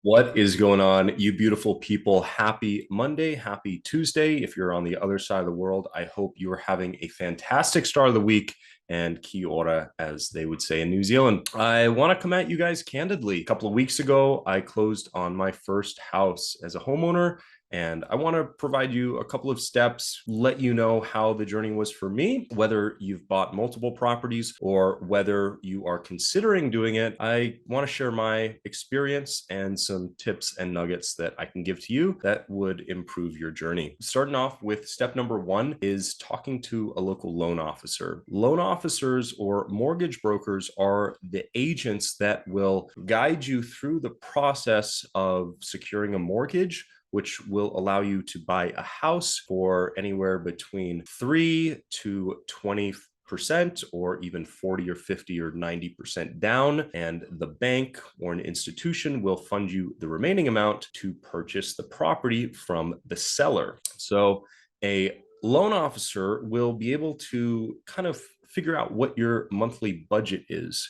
What is going on, you beautiful people? Happy Monday, happy Tuesday. If you're on the other side of the world, I hope you are having a fantastic start of the week and kia ora, as they would say in New Zealand. I want to come at you guys candidly. A couple of weeks ago, I closed on my first house as a homeowner. And I want to provide you a couple of steps, let you know how the journey was for me, whether you've bought multiple properties or whether you are considering doing it. I want to share my experience and some tips and nuggets that I can give to you that would improve your journey. Starting off with step number one is talking to a local loan officer. Loan officers or mortgage brokers are the agents that will guide you through the process of securing a mortgage, which will allow you to buy a house for anywhere between 3 to 20% or even 40 or 50 or 90% down. And the bank or an institution will fund you the remaining amount to purchase the property from the seller. So a loan officer will be able to kind of figure out what your monthly budget is.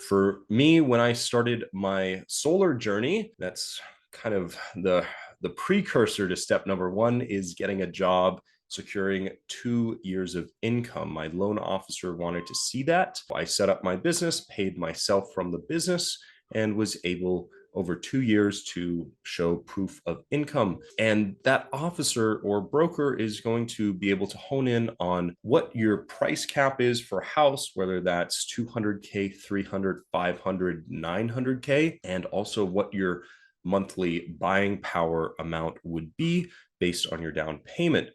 For me, when I started my solar journey, that's kind of the precursor to step number one is getting a job, securing 2 years of income. My loan officer wanted to see that. I set up my business, paid myself from the business, and was able over 2 years to show proof of income. And that officer or broker is going to be able to hone in on what your price cap is for a house, whether that's 200K, 300, 500, 900K, and also what your monthly buying power amount would be based on your down payment.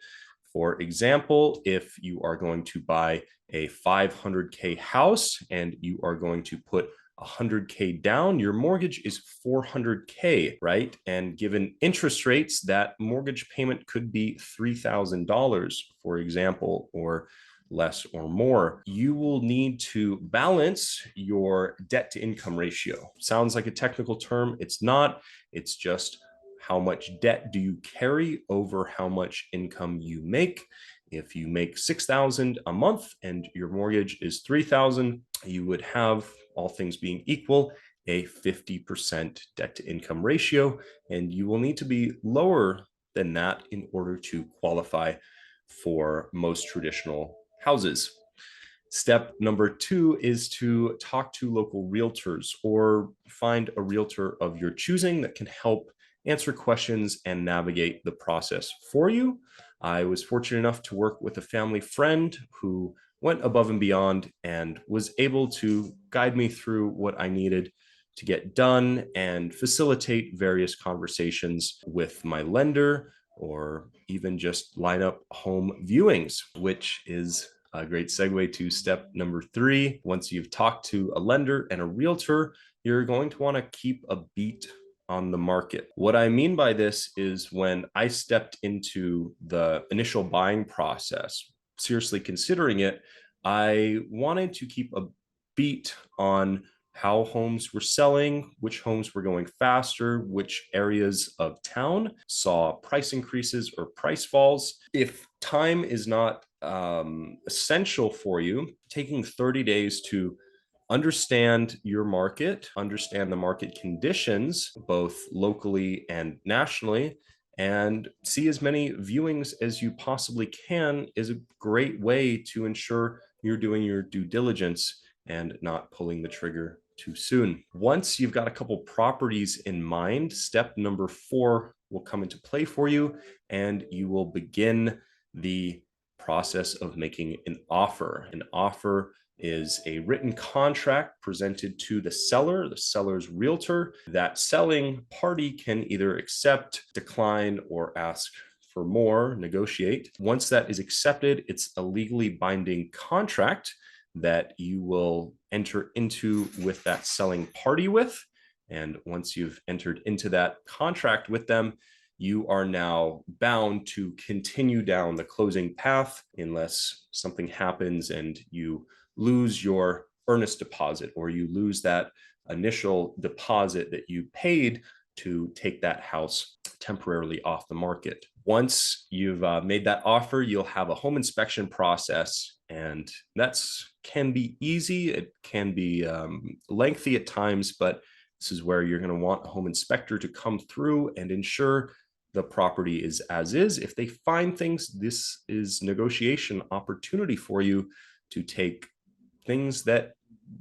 For example, if you are going to buy a 500K house and you are going to put 100K down, your mortgage is 400K, right? And given interest rates, that mortgage payment could be $3,000, for example, or less or more. You will need to balance your debt to income ratio. Sounds like a technical term. It's not. It's just how much debt do you carry over how much income you make. If you make $6,000 a month and your mortgage is $3,000, you would have, all things being equal, a 50% debt to income ratio, and you will need to be lower than that in order to qualify for most traditional houses. Step number two is to talk to local realtors or find a realtor of your choosing that can help answer questions and navigate the process for you. I was fortunate enough to work with a family friend who went above and beyond and was able to guide me through what I needed to get done and facilitate various conversations with my lender, or even just line up home viewings, which is a great segue to step number three. Once you've talked to a lender and a realtor, you're going to want to keep a beat on the market. What I mean by this is when I stepped into the initial buying process, seriously considering it, I wanted to keep a beat on how homes were selling, which homes were going faster, which areas of town saw price increases or price falls. If time is not essential for you, taking 30 days to understand your market, understand the market conditions, both locally and nationally, and see as many viewings as you possibly can is a great way to ensure you're doing your due diligence and not pulling the trigger too soon. Once you've got a couple properties in mind, step number four will come into play for you, and you will begin the process of making an offer. An offer is a written contract presented to the seller, the seller's realtor. That selling party can either accept, decline, or ask for more, negotiate. Once that is accepted, it's a legally binding contract that you will enter into with that selling party with. And once you've entered into that contract with them, you are now bound to continue down the closing path unless something happens and you lose your earnest deposit or you lose that initial deposit that you paid to take that house temporarily off the market. Once you've made that offer, you'll have a home inspection process, and that's can be easy. It can be lengthy at times, but This is where you're going to want a home inspector to come through and ensure the property is as is. If they find things, this is negotiation opportunity for you to take things that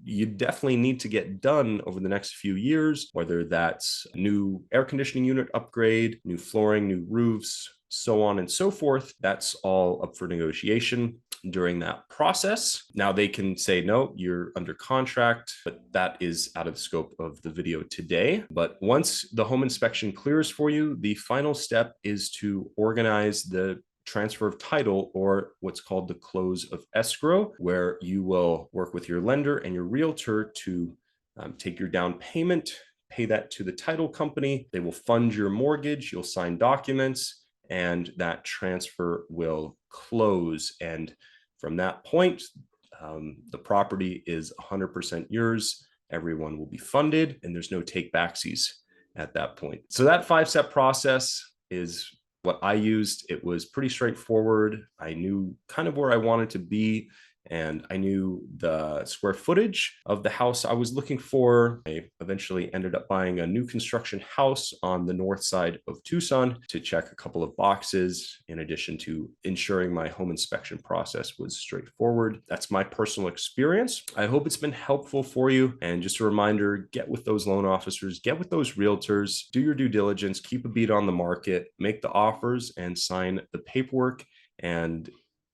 you definitely need to get done over the next few years, whether that's a new air conditioning unit upgrade, new flooring, new roofs, so on and so forth. That's all up for negotiation during that process. Now they can say, no, you're under contract, but that is out of the scope of the video today. But once the home inspection clears for you, the final step is to organize the transfer of title, or what's called the close of escrow, where you will work with your lender and your realtor to take your down payment, pay that to the title company. They will fund your mortgage. You'll sign documents, and that transfer will close. And from that point, the property is 100% yours. Everyone will be funded, and there's no take backsies at that point. So that 5-step process is what I used. It was pretty straightforward. I knew kind of where I wanted to be, and I knew the square footage of the house I was looking for. I eventually ended up buying a new construction house on the north side of Tucson to check a couple of boxes, in addition to ensuring my home inspection process was straightforward. That's my personal experience. I hope it's been helpful for you. And just a reminder, get with those loan officers, get with those realtors, do your due diligence, keep a beat on the market, make the offers, and sign the paperwork. And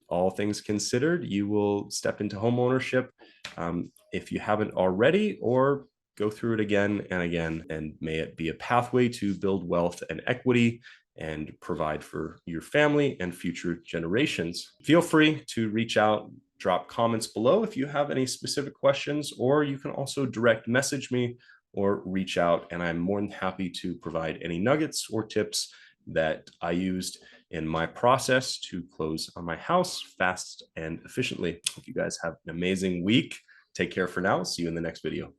all things considered, you will step into home ownership if you haven't already, or go through it again and again. And may it be a pathway to build wealth and equity and provide for your family and future generations. Feel free to reach out, drop comments below if you have any specific questions, or you can also direct message me or reach out, and I'm more than happy to provide any nuggets or tips that I used in my process to close on my house fast and efficiently. Hope you guys have an amazing week. Take care for now. See you in the next video.